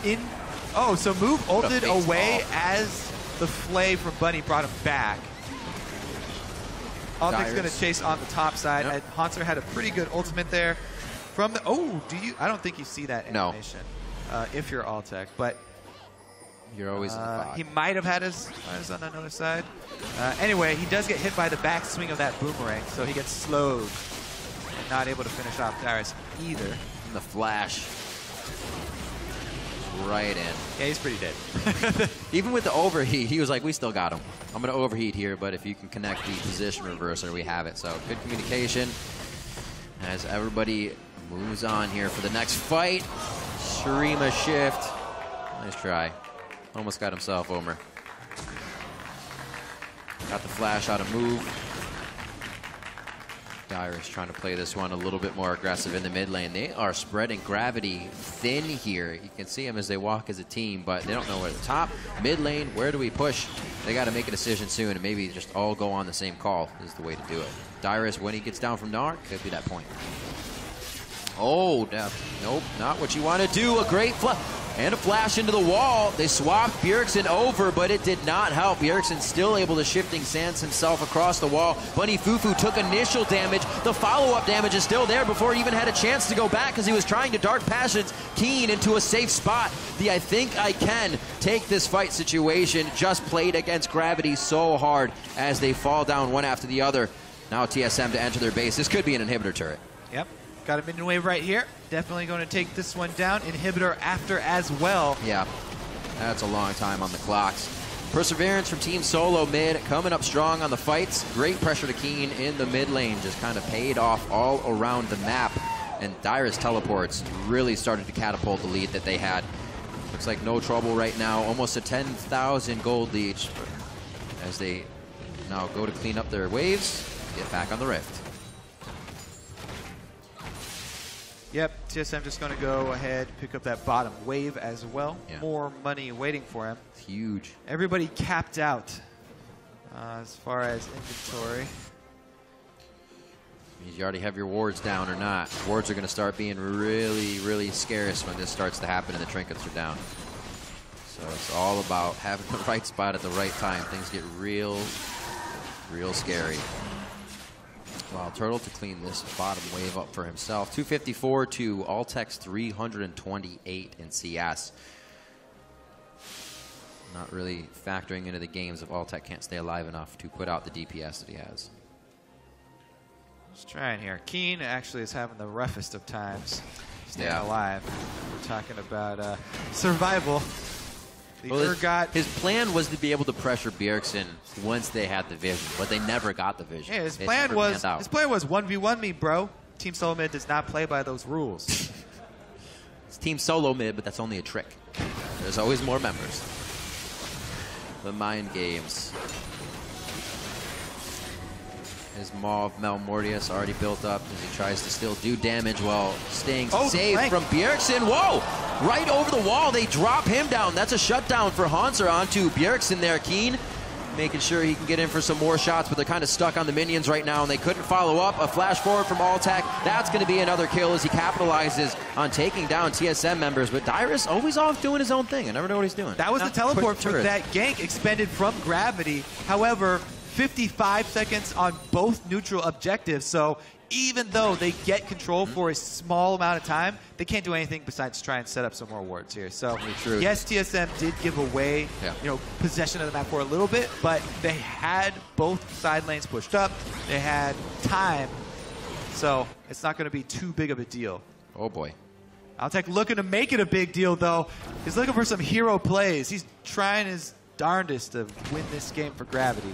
in... Oh, so Move ulted away as the Flay from Bunny brought him back. Altec's going to chase on the top side. And Haunter had a pretty good ultimate there. From the... Oh, do you... I don't think you see that animation. If you're Altec, but you're always in the box. He might have had his eyes on another side. Anyway, he does get hit by the back swing of that boomerang, so he gets slowed and not able to finish off Dyrus either. And the flash right in. Yeah, he's pretty dead. Even with the overheat, he was like, we still got him. I'm going to overheat here, but if you can connect the position reverser, we have it. So good communication as everybody moves on here for the next fight. Shurima shift. Nice try. Almost got himself over. Got the flash out of Move. Dyrus trying to play this one a little bit more aggressive in the mid lane. They are spreading Gravity thin here. You can see them as they walk as a team, but they don't know where the top, mid lane, where do we push? They got to make a decision soon and maybe just all go on the same call is the way to do it. Dyrus, when he gets down from Narc, could be that point. Oh, nope, not what you want to do. A great and a flash into the wall. They swapped Bjergsen over, but it did not help. Bjergsen still able to shifting sands himself across the wall. Bunny Fufu took initial damage. The follow-up damage is still there before he even had a chance to go back because he was trying to Dark Passions Keen into a safe spot. The I think I can take this fight situation just played against Gravity so hard as they fall down one after the other. Now TSM to enter their base. This could be an inhibitor turret. Yep. Got a minion wave right here. Definitely going to take this one down. Inhibitor after as well. Yeah, that's a long time on the clocks. Perseverance from Team Solo Mid coming up strong on the fights. Great pressure to Keen in the mid lane. Just kind of paid off all around the map. And Dyrus teleports really started to catapult the lead that they had. Looks like no trouble right now. Almost a 10,000 gold lead as they now go to clean up their waves. Get back on the Rift. Yep, TSM just going to go ahead, pick up that bottom wave as well. Yeah. More money waiting for him. It's huge. Everybody capped out as far as inventory. Means you already have your wards down or not. Wards are going to start being really, really scarce when this starts to happen and the trinkets are down. So it's all about having the right spot at the right time. Things get real, real scary. Wild Turtle to clean this bottom wave up for himself. 254 to Altec's 328 in CS. Not really factoring into the games if Altec can't stay alive enough to put out the DPS that he has. Just trying here. Keen actually is having the roughest of times staying Yeah. alive. We're talking about survival. The Urgot. His plan was to be able to pressure Bjergsen once they had the vision, but they never got the vision. Yeah, his plan was 1v1 me, bro. Team Solo Mid does not play by those rules. It's Team Solo Mid, but that's only a trick. There's always more members. The mind games. His Maw of Malmortius already built up as he tries to still do damage while staying safe from Bjergsen. Whoa! Right over the wall, they drop him down. That's a shutdown for Hanser onto Bjergsen there. Keen making sure he can get in for some more shots, but they're kind of stuck on the minions right now, and they couldn't follow up. A flash forward from Altec. That's going to be another kill as he capitalizes on taking down TSM members. But Dyrus always off doing his own thing. I never know what he's doing. That was the teleport for that gank expended from Gravity. However, 55 seconds on both neutral objectives, so even though they get control for a small amount of time, they can't do anything besides try and set up some more wards here. So yes, TSM did give away possession of the map for a little bit, but they had both side lanes pushed up. They had time, so it's not going to be too big of a deal. Oh boy. Altec looking to make it a big deal though. He's looking for some hero plays. He's trying his darndest to win this game for Gravity.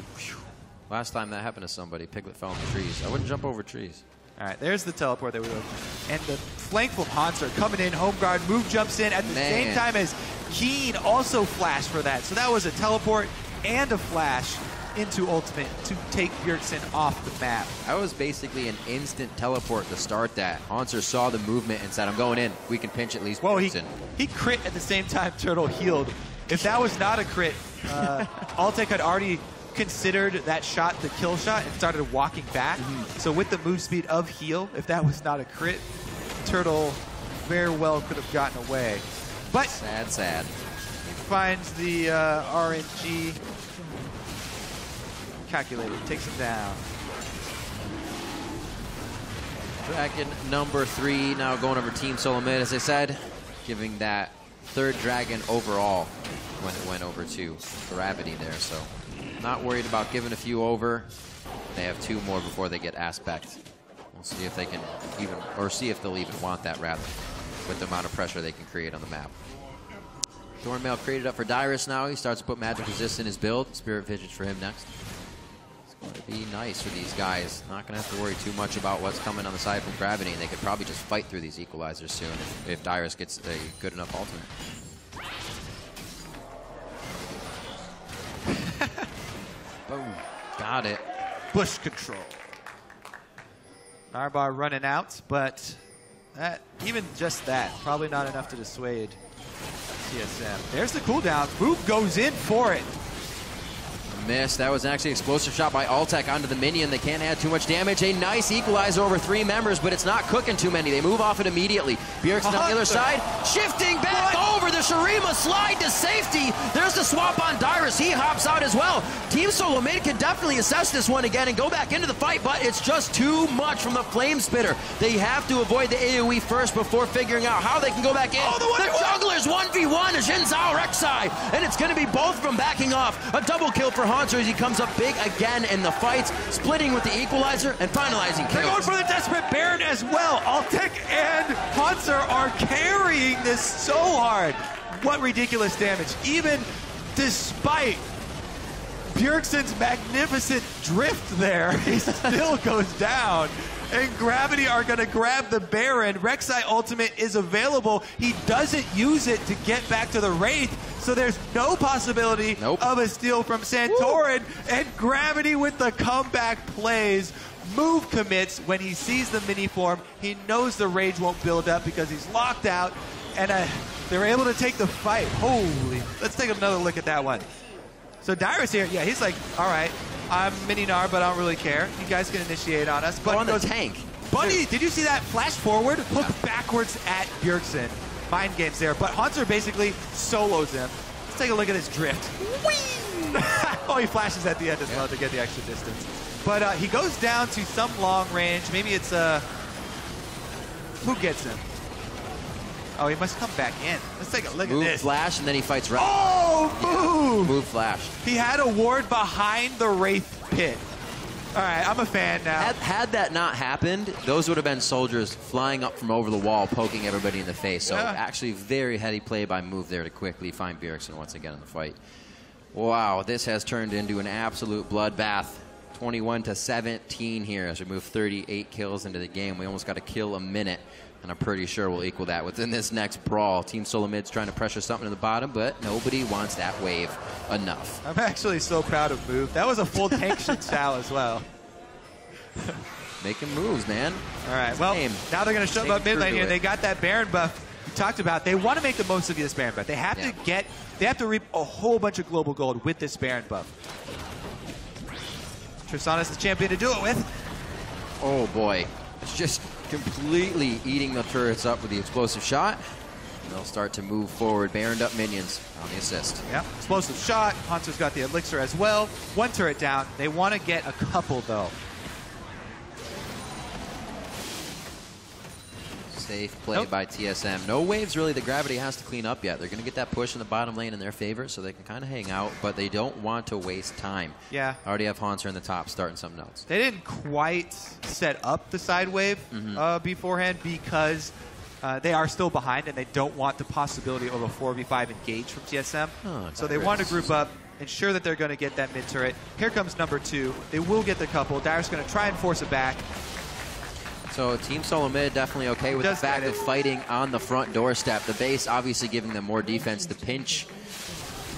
Last time that happened to somebody, Piglet fell in the trees. I wouldn't jump over trees. All right, there's the teleport that we looked. And the flank from Hanser coming in, home guard, move jumps in at the same time as Keen also flashed for that. So that was a teleport and a flash into ultimate to take Bjergsen off the map. That was basically an instant teleport to start that. Hanser saw the movement and said, I'm going in. We can pinch at least Bjergsen. He crit at the same time Turtle healed. If that was not a crit, Altec had already considered that shot the kill shot and started walking back. So with the move speed of heal, if that was not a crit, Turtle very well could have gotten away. But sad. He finds the RNG calculator, takes him down. Dragon number 3 now going over Team Solo Mid, as I said, giving that third dragon overall when it went over to Gravity there. So not worried about giving a few over. They have 2 more before they get Aspect. We'll see if they can even, or see if they'll even want that rather, with the amount of pressure they can create on the map. Thornmail created up for Dyrus now. He starts to put magic resist in his build. Spirit Visage for him next. It's going to be nice for these guys. Not going to have to worry too much about what's coming on the side from Gravity, and they could probably just fight through these equalizers soon if Dyrus gets a good enough ultimate. Boom. Got it. Bush control. Narbar running out, but that, even just that, probably not enough to dissuade TSM. There's the cooldown. Move goes in for it. Miss. That was actually an explosive shot by Altec onto the minion. They can't add too much damage. A nice equalizer over 3 members, but it's not cooking too many. They move off it immediately. Bjergsen on the other side, shifting back over. The Shurima slide to safety. There's the swap on Dyrus. He hops out as well. Team Solo Mid can definitely assess this one again and go back into the fight, but it's just too much from the Flame Spitter. They have to avoid the AoE first before figuring out how they can go back in. The jugglers 1v1, Jin Zhao Rek'Sai, and it's going to be both of them backing off. A double kill for Hanser as he comes up big again in the fights, splitting with the equalizer and finalizing kills. They're going for the Desperate Baron as well. Altec and Hanser are carrying this so hard. What ridiculous damage. Even despite Bjergsen's magnificent drift there, he still goes down. And Gravity are going to grab the Baron. Rek'Sai ultimate is available. He doesn't use it to get back to the Wraith, so there's no possibility of a steal from Santorin. And Gravity with the comeback plays. Move commits when he sees the mini form. He knows the rage won't build up because he's locked out. And they're able to take the fight. Holy. Let's take another look at that one. So Dyrus here, yeah, he's like, all right, I'm mini-Gnar, but I don't really care. You guys can initiate on us. But on the tank. Buddy, did you see that flash forward? Hook backwards at Bjergsen. Mind games there. But Hanser basically solos him. Let's take a look at his drift. Whee! Oh, he flashes at the end as well to get the extra distance. But he goes down to some long range. Maybe it's who gets him? Oh, he must come back in. Let's take a look Move at this. flash, and then he fights right. Oh, boom! Move flash. He had a ward behind the Wraith pit. All right, I'm a fan now. Had that not happened, those would have been soldiers flying up from over the wall, poking everybody in the face. So actually very heady play by Move there to quickly find Bjergsen once again in the fight. Wow, this has turned into an absolute bloodbath. 21-17 here as we move 38 kills into the game. We almost got a kill a minute, and I'm pretty sure we'll equal that within this next brawl. Team Solo Mid's trying to pressure something in the bottom, but nobody wants that wave enough. I'm actually so proud of Move. That was a full tank Chow as well. Making moves, man. All right, well, now they're going to shove up mid lane here. They got that Baron buff we talked about. They want to make the most of this Baron buff. They have to reap a whole bunch of global gold with this Baron buff. Tristana's the champion to do it with. Oh boy, it's just completely eating the turrets up with the explosive shot. They'll start to move forward. Baroned up minions on the assist. Yeah, explosive shot. Hanser's got the elixir as well. One turret down. They want to get a couple though. Safe play by TSM. No waves really that Gravity has to clean up yet. They're going to get that push in the bottom lane in their favor, so they can kind of hang out, but they don't want to waste time. Yeah. Already have Hanser in the top starting something else. They didn't quite set up the side wave beforehand because they are still behind and they don't want the possibility of a 4v5 engage from TSM. So they want to group up, ensure that they're going to get that mid turret. Here comes number 2. They will get the couple. Dire's going to try and force it back. So Team Solo Mid definitely okay with the fact of fighting on the front doorstep. The base obviously giving them more defense to pinch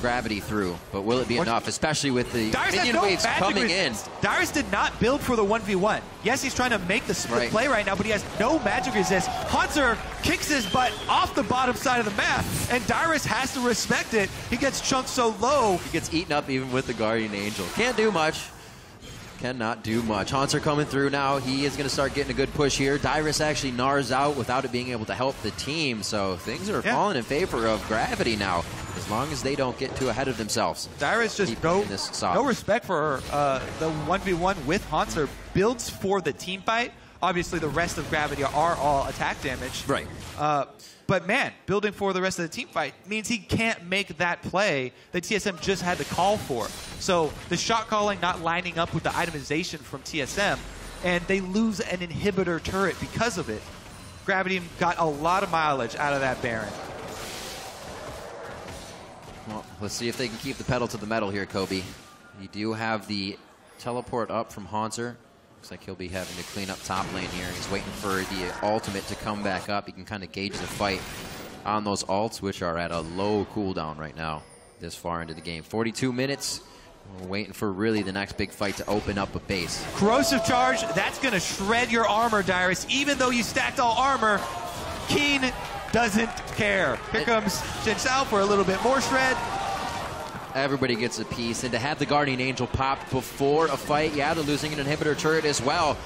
Gravity through, but will it be enough, especially with the minion waves coming in? Darius did not build for the 1v1. Yes, he's trying to make the split play right now, but he has no magic resist. Hanser kicks his butt off the bottom side of the map, and Darius has to respect it. He gets chunked so low. He gets eaten up even with the Guardian Angel. Can't do much. Cannot do much. Hanser coming through now. He is going to start getting a good push here. Dyrus actually gnars out without it being able to help the team, so things are falling in favor of Gravity now, as long as they don't get too ahead of themselves. Dyrus just no respect for the 1v1 with Hanser. Builds for the team fight. Obviously, the rest of Gravity are all attack damage. Right. But man, building for the rest of the team fight means he can't make that play that TSM just had to call for. So the shot calling not lining up with the itemization from TSM, and they lose an inhibitor turret because of it. Gravity got a lot of mileage out of that Baron. Well, let's see if they can keep the pedal to the metal here, Kobe. You do have the teleport up from Hanser. Looks like he'll be having to clean up top lane here. He's waiting for the ultimate to come back up. He can kind of gauge the fight on those ults, which are at a low cooldown right now this far into the game. 42 minutes. We're waiting for really the next big fight to open up a base. Corrosive charge, that's going to shred your armor, Dyrus. Even though you stacked all armor, Keen doesn't care. Here comes Shin Sao for a little bit more shred. Everybody gets a piece, and to have the Guardian Angel popped before a fight, they're losing an inhibitor turret as well.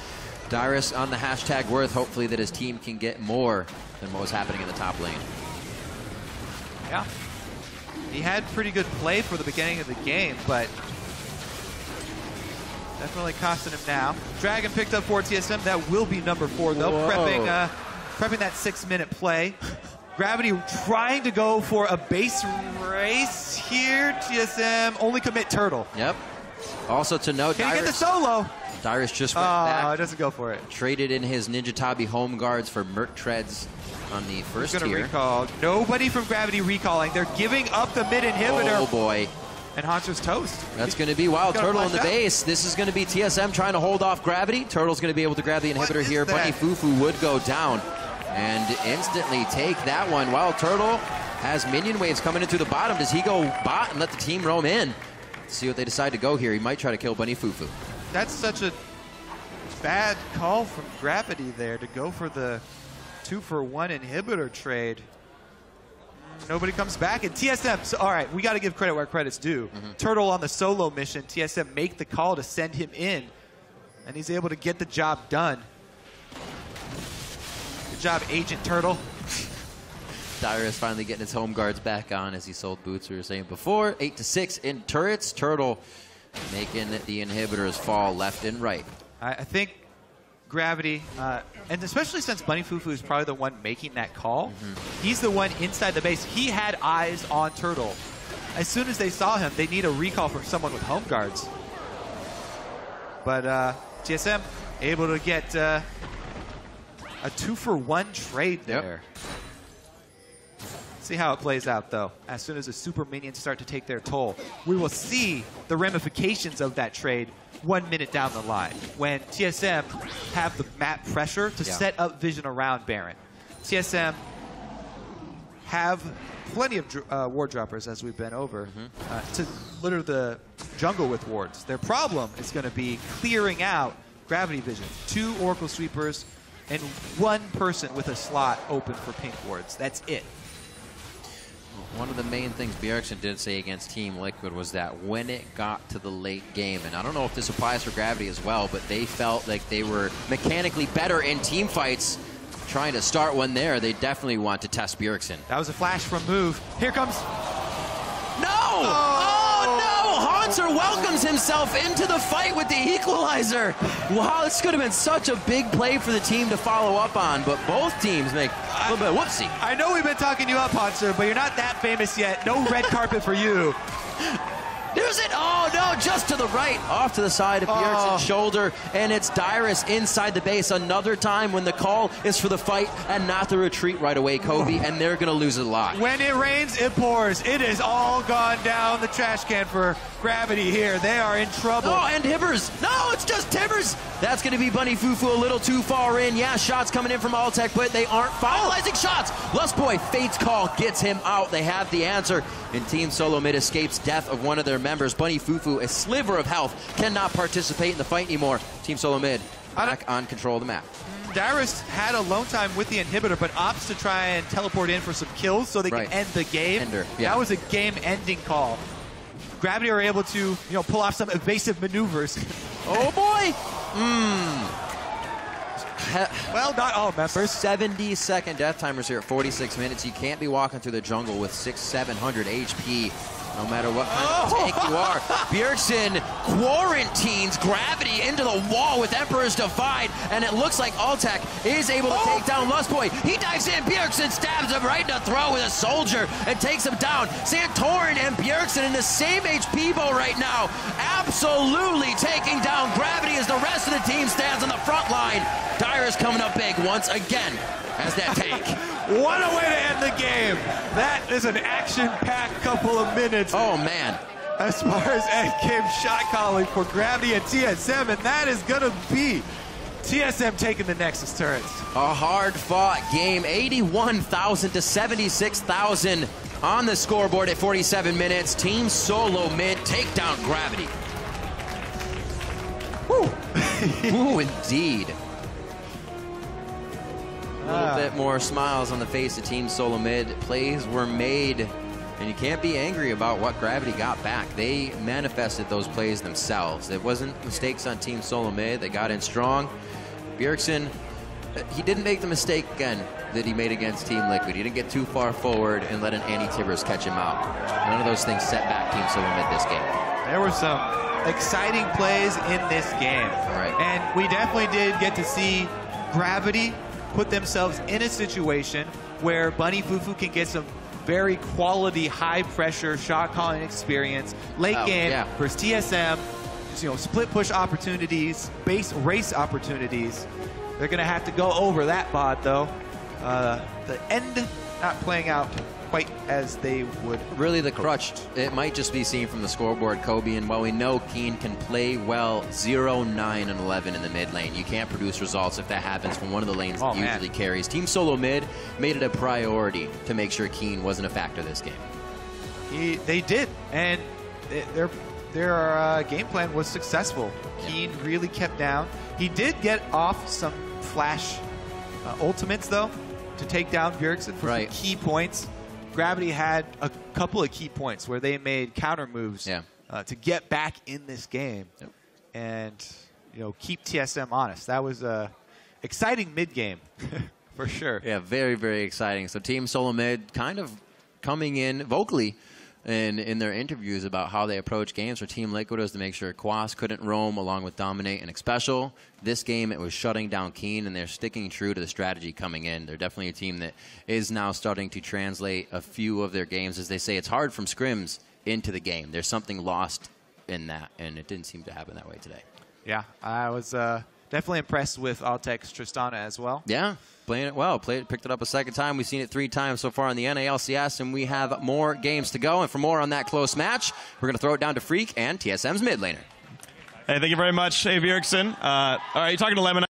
Dyrus on the hashtag worth, hopefully that his team can get more than what was happening in the top lane. Yeah. He had pretty good play for the beginning of the game, but definitely costing him now. Dragon picked up for TSM. That will be number 4, though. Prepping that 6-minute play. Gravity trying to go for a base race here. TSM only commit turtle. Yep. Also to note, can he get the solo? Dyrus just went back. Oh, it doesn't go for it. Traded in his Ninja Tabi home guards for Merc Treads on the first tier. He's going to recall. Nobody from Gravity recalling. They're giving up the mid inhibitor. Oh boy. And Hanser's toast. That's going to be Wild Turtle in the base. This is going to be TSM trying to hold off Gravity. Turtle's going to be able to grab the inhibitor here. Bunny Fufu would go down and instantly take that one. Wild Turtle has minion waves coming in through the bottom. Does he go bot and let the team roam in? Let's see what they decide to go here. He might try to kill Bunny Fufu. That's such a bad call from Gravity there to go for the 2-for-1 inhibitor trade. Nobody comes back, and TSM, so, all right, we got to give credit where credit's due. Turtle on the solo mission, TSM make the call to send him in, and he's able to get the job done. Good job, Agent Turtle. Dyrus finally getting his home guards back on as he sold boots, we were saying before. 8-6 in turrets. Turtle making the inhibitors fall left and right. I think Gravity, and especially since Bunny Fufu is probably the one making that call, he's the one inside the base. He had eyes on Turtle. As soon as they saw him, they need a recall from someone with home guards. But TSM able to get a 2-for-1 trade there. See how it plays out, though. As soon as the super minions start to take their toll, we will see the ramifications of that trade 1 minute down the line when TSM have the map pressure to set up vision around Baron. TSM have plenty of ward droppers, as we've been over, to litter the jungle with wards. Their problem is going to be clearing out gravity vision. 2 Oracle Sweepers and 1 person with a slot open for pink wards. That's it. One of the main things Bjergsen did say against Team Liquid was that when it got to the late game, and I don't know if this applies for Gravity as well, but they felt like they were mechanically better in team fights. Trying to start one there, they definitely want to test Bjergsen. That was a flash from Move. Here comes... No! Oh, no! Haunter welcomes himself into the fight with the equalizer. Wow, this could have been such a big play for the team to follow up on, but both teams make a little bit of whoopsie. I know we've been talking you up, Haunter, but you're not that famous yet. No red carpet for you. There's it! Oh, no, just to the right. Off to the side of Bjergsen's shoulder, and it's Dyrus inside the base. Another time when the call is for the fight and not the retreat right away, Kobe, and they're going to lose a lot. When it rains, it pours. It is all gone down the trash can for Gravity here. They are in trouble. Oh, and Hibbers. No, it's just Hibbers. That's going to be Bunny Fufu a little too far in. Yeah, shots coming in from Altec, but they aren't finalizing shots. Lustboy, Fate's call gets him out. They have the answer. And Team Solo Mid escapes death of one of their members. Bunny Fufu, a sliver of health, cannot participate in the fight anymore. Team Solo Mid back on control of the map. Dyrus had alone time with the inhibitor, but opts to try and teleport in for some kills so they can end the game. That was a game-ending call. Gravity are able to, pull off some evasive maneuvers. Oh boy! Well, not all members. 70-second death timers here at 46 minutes. You can't be walking through the jungle with 600-700 HP, no matter what kind of tank you are. Bjergsen quarantines Gravity into the wall with Emperor's Divide, and it looks like Altec is able to take down Lustboy. He dives in, Bjergsen stabs him right in the throat with a soldier and takes him down. Santorin and Bjergsen in the same HP bow right now, absolutely taking down Gravity as the rest of the team stands on the front line. Dyrus coming up big once again as that tank. What a way to end the game. That is an action-packed couple of minutes. Oh, man. As far as end-game shot calling for Gravity and TSM, and that is going to be TSM taking the Nexus turrets. A hard-fought game, 81,000 to 76,000 on the scoreboard at 47 minutes. Team Solo Mid take down Gravity. Woo. Ooh, indeed. A little bit more smiles on the face of Team Solo Mid. Plays were made, and you can't be angry about what Gravity got back. They manifested those plays themselves. It wasn't mistakes on Team Solo Mid. They got in strong. Bjergsen, he didn't make the mistake again that he made against Team Liquid. He didn't get too far forward and let an anti-Tibbers catch him out. None of those things set back Team Solo Mid this game. There were some exciting plays in this game. And we definitely did get to see Gravity put themselves in a situation where Bunny Fufu can get some very quality, high-pressure shot calling experience. Late game versus TSM, split push opportunities, base race opportunities. They're going to have to go over that bot, though. The end not playing out quite as they would. Really, the crutch, it might just be seen from the scoreboard, Kobe, and while we know Keen can play well 0, 9, and 11 in the mid lane, you can't produce results if that happens from one of the lanes that usually carries. Team Solo Mid made it a priority to make sure Keen wasn't a factor this game. They did, and their game plan was successful. Keen really kept down. He did get off some flash ultimates, though, to take down Bjergsen for some key points. Gravity had a couple of key points where they made counter moves to get back in this game and keep TSM honest. That was a exciting mid game for sure. Yeah, very, very exciting. So Team Solo Mid kind of coming in vocally in their interviews about how they approach games for Team Liquid was to make sure Quas couldn't roam along with Dominate and Xpecial. This game, it was shutting down Keen, and they're sticking true to the strategy coming in. They're definitely a team that is now starting to translate a few of their games. As they say, it's hard from scrims into the game. There's something lost in that, and it didn't seem to happen that way today. Yeah, I was definitely impressed with Altec's Tristana as well. Yeah, playing it well. Picked it up a second time. We've seen it 3 times so far in the NALCS, and we have more games to go. And for more on that close match, we're going to throw it down to Freak and TSM's mid laner. Hey, thank you very much, Abe Erickson. All right, you're talking to Lemon.